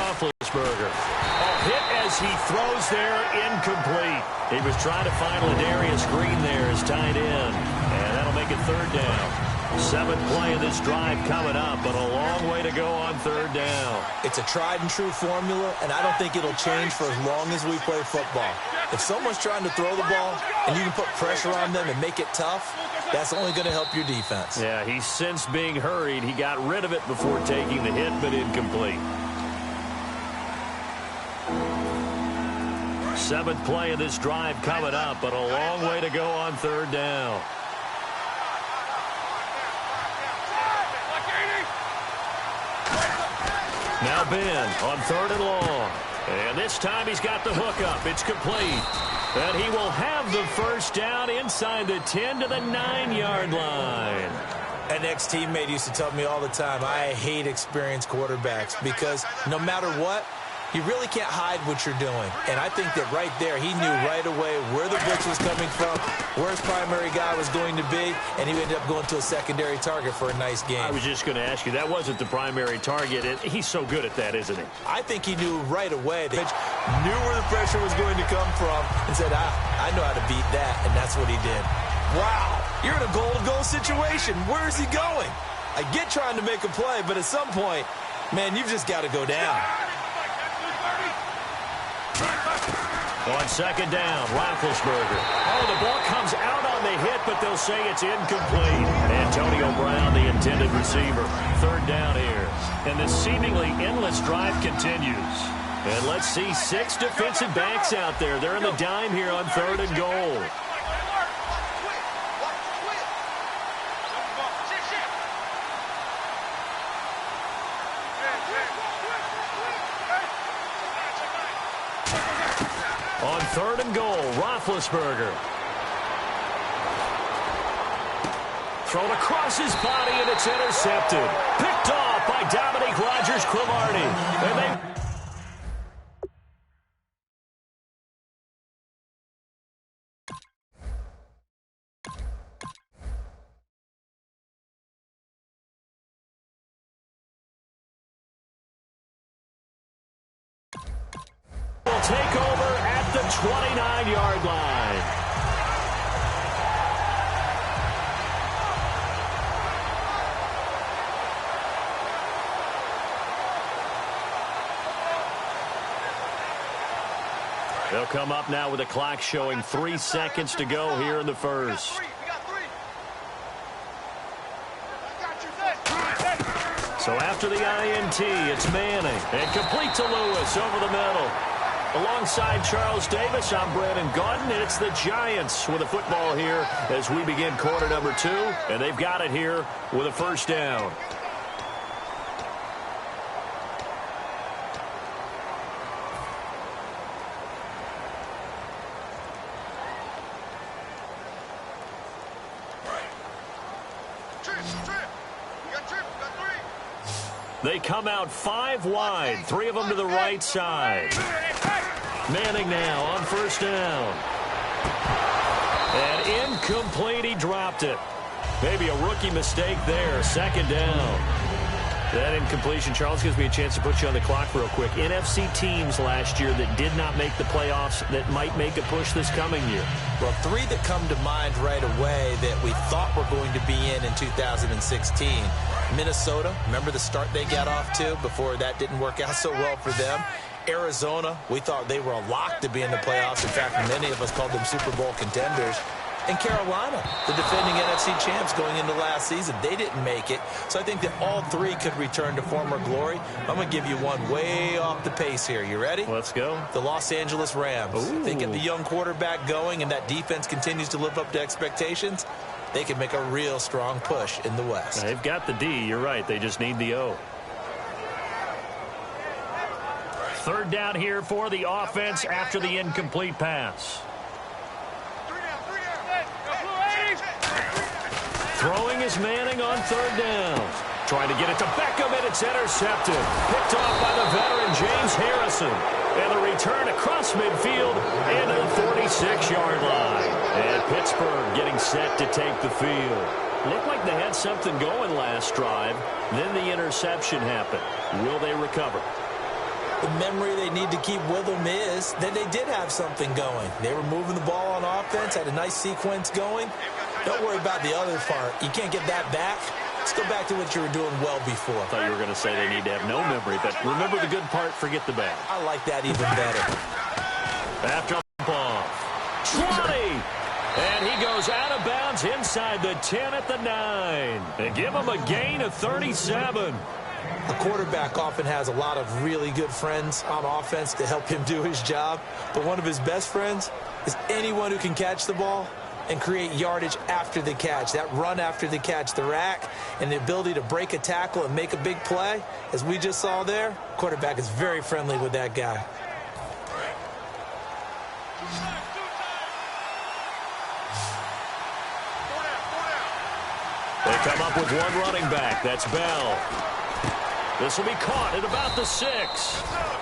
Roethlisberger. Hit as he throws there, incomplete. He was trying to find Ladarius Green there as tight end, and that'll make it third down. Seventh play of this drive coming up, but a long way to go on third down. It's a tried and true formula, and I don't think it'll change for as long as we play football. If someone's trying to throw the ball and you can put pressure on them and make it tough, that's only going to help your defense. Yeah, he's since being hurried. He got rid of it before taking the hit, but incomplete. Seventh play of this drive coming up, but a long way to go on third down. Now Ben on third and long. And this time he's got the hook up. It's complete. And he will have the first down inside the 10 to the 9-yard line. An ex-teammate used to tell me all the time, I hate experienced quarterbacks because no matter what, you really can't hide what you're doing. And I think that right there, he knew right away where the blitz was coming from, where his primary guy was going to be, and he ended up going to a secondary target for a nice game. I was just going to ask you, that wasn't the primary target. He's so good at that, isn't he? I think he knew right away. That he knew where the pressure was going to come from and said, I know how to beat that, and that's what he did. Wow, you're in a goal-to-goal situation. Where is he going? I get trying to make a play, but at some point, man, you've just got to go down. On second down, Roethlisberger. Oh, the ball comes out on the hit, but they'll say it's incomplete. Antonio Brown, the intended receiver. Third down here. And the seemingly endless drive continues. And let's see 6 defensive backs out there. They're in the dime here on third and goal. On third and goal, Roethlisberger. Thrown across his body, and it's intercepted. Picked off by Dominique Rodgers-Cromartie. And they... will take over at the 29-yard line. They'll come up now with the clock showing 3 seconds to go here in the first. So after the INT, it's Manning. And complete to Lewis over the middle. Alongside Charles Davis, I'm Brandon Gaudin, and it's the Giants with a football here as we begin quarter number 2. And they've got it here with a first down. They come out 5 wide, 3 of them to the right side. Manning now on first down. And incomplete, he dropped it. Maybe a rookie mistake there, second down. That incompletion, Charles, gives me a chance to put you on the clock real quick. NFC teams last year that did not make the playoffs that might make a push this coming year. Well, 3 that come to mind right away that we thought were going to be in 2016. Minnesota, remember the start they got off to before that didn't work out so well for them. Arizona, we thought they were a lock to be in the playoffs. In fact, many of us called them Super Bowl contenders. And Carolina, the defending NFC champs going into last season, they didn't make it. So I think that all 3 could return to former glory. I'm going to give you one way off the pace here. You ready? Let's go. The Los Angeles Rams. Ooh. They get the young quarterback going, and that defense continues to live up to expectations. They can make a real strong push in the West. They've got the D. You're right. They just need the O. Third down here for the offense after the incomplete pass. Throwing is Manning on third down. Trying to get it to Beckham, and it's intercepted. Picked off by the veteran James Harrison. And the return across midfield into the 46-yard line. And Pittsburgh getting set to take the field. Looked like they had something going last drive. Then the interception happened. Will they recover? The memory they need to keep with them is that they did have something going. They were moving the ball on offense, had a nice sequence going. Don't worry about the other part. You can't get that back. Let's go back to what you were doing well before. I thought you were going to say they need to have no memory, but remember the good part, forget the bad. I like that even better. After off. 20! And he goes out of bounds inside the 10 at the 9. And give him a gain of 37. A quarterback often has a lot of really good friends on offense to help him do his job. But one of his best friends is anyone who can catch the ball and create yardage after the catch. That run after the catch, the rack, and the ability to break a tackle and make a big play, as we just saw there, quarterback is very friendly with that guy. They come up with one running back. That's Bell. This will be caught at about the 6.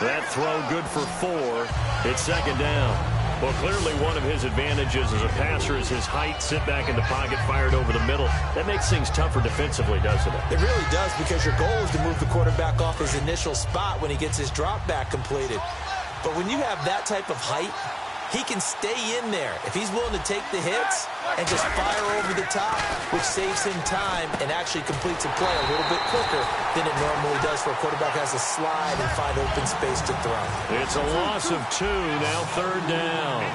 That throw good for 4. It's second down. Well, clearly one of his advantages as a passer is his height. Sit back in the pocket, fired over the middle. That makes things tougher defensively, doesn't it? It really does, because your goal is to move the quarterback off his initial spot when he gets his drop back completed. But when you have that type of height, he can stay in there if he's willing to take the hits and just fire over the top, which saves him time and actually completes a play a little bit quicker than it normally does for a quarterback who has to slide and find open space to throw. It's a loss of 2, now third down.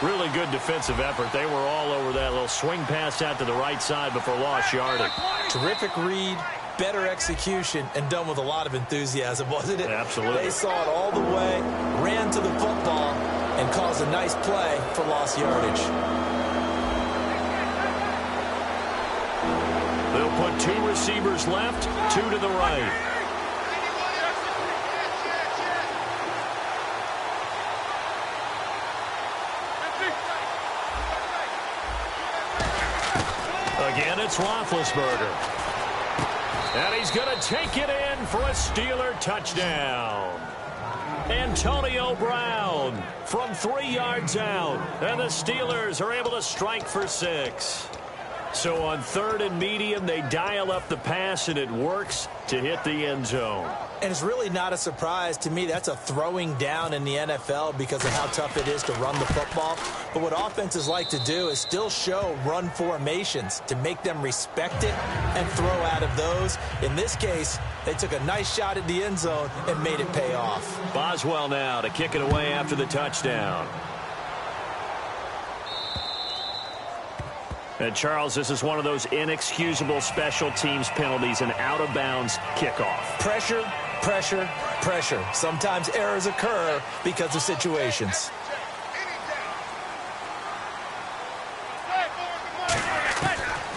Really good defensive effort. They were all over that little swing pass out to the right side before lost yardage. Terrific read, better execution, and done with a lot of enthusiasm, wasn't it? Absolutely. They saw it all the way, ran to the football, and caused a nice play for lost yardage. They'll put 2 receivers left, 2 to the right. Again, it's Roethlisberger. And he's going to take it in for a Steeler touchdown. Antonio Brown from 3 yards out. And the Steelers are able to strike for 6. So on 3rd and medium, they dial up the pass, and it works to hit the end zone. And it's really not a surprise to me. That's a throwing down in the NFL because of how tough it is to run the football. But what offenses like to do is still show run formations to make them respect it and throw out of those. In this case, they took a nice shot at the end zone and made it pay off. Boswell now to kick it away after the touchdown. And, Charles, this is one of those inexcusable special teams penalties, an out-of-bounds kickoff. Pressure, pressure, pressure. Sometimes errors occur because of situations.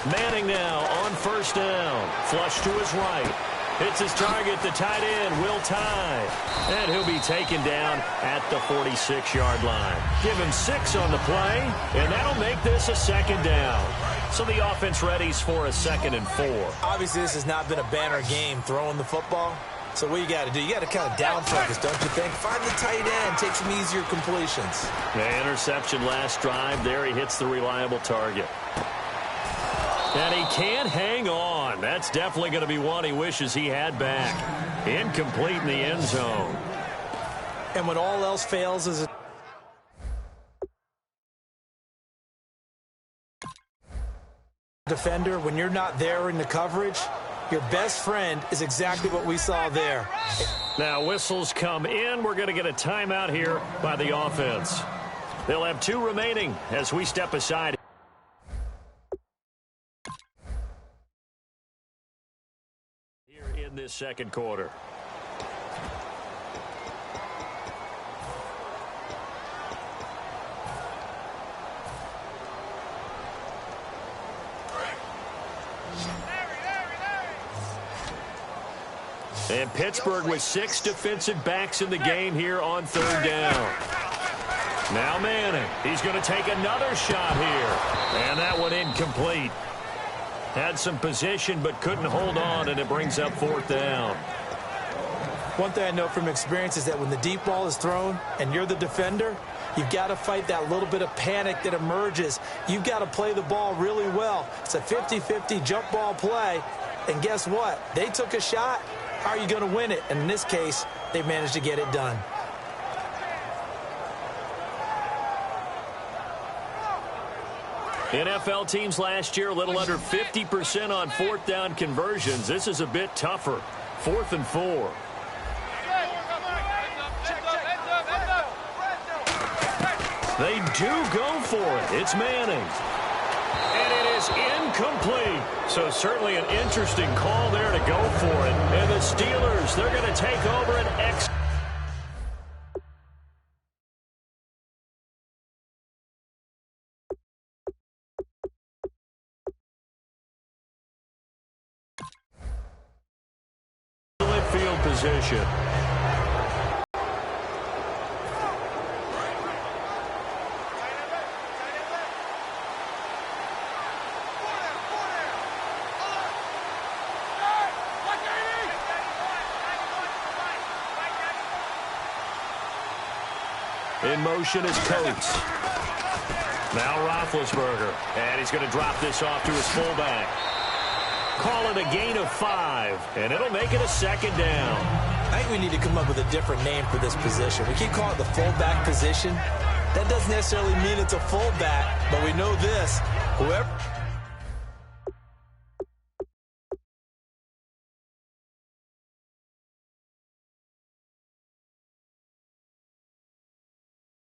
Manning now on 1st down. Flush to his right. Hits his target, the tight end, Will Tye. And he'll be taken down at the 46-yard line. Give him 6 on the play, and that'll make this a 2nd down. So the offense readies for a 2nd and 4. Obviously, this has not been a banner game throwing the football. So what you got to do, you got to kind of down focus, don't you think? Find the tight end, take some easier completions. The interception last drive. There he hits the reliable target. And he can't hang on. That's definitely going to be one he wishes he had back. Incomplete in the end zone. And when all else fails is a defender, when you're not there in the coverage, your best friend is exactly what we saw there. Now whistles come in. We're going to get a timeout here by the offense. They'll have 2 remaining as we step aside. In this 2nd quarter. And Pittsburgh with 6 defensive backs in the game here on 3rd down. Now Manning. He's going to take another shot here. And that one incomplete. Had some position but couldn't hold on, and it brings up 4th down. One thing I know from experience is that when the deep ball is thrown and you're the defender, you've got to fight that little bit of panic that emerges. You've got to play the ball really well. It's a 50-50 jump ball play. And guess what? They took a shot, How are you going to win it? And in this case, they've managed to get it done. NFL teams last year a little under 50% on fourth down conversions. This is a bit tougher. 4th and 4. They do go for it. It's Manning. And it is incomplete. So certainly an interesting call there to go for it. And the Steelers, they're going to take over an excellent field position. In motion is Coates. Now Roethlisberger. And he's going to drop this off to his fullback. Call it a gain of 5. And it'll make it a 2nd down. I think we need to come up with a different name for this position. We keep calling it the fullback position. That doesn't necessarily mean it's a fullback, but we know this. Whoever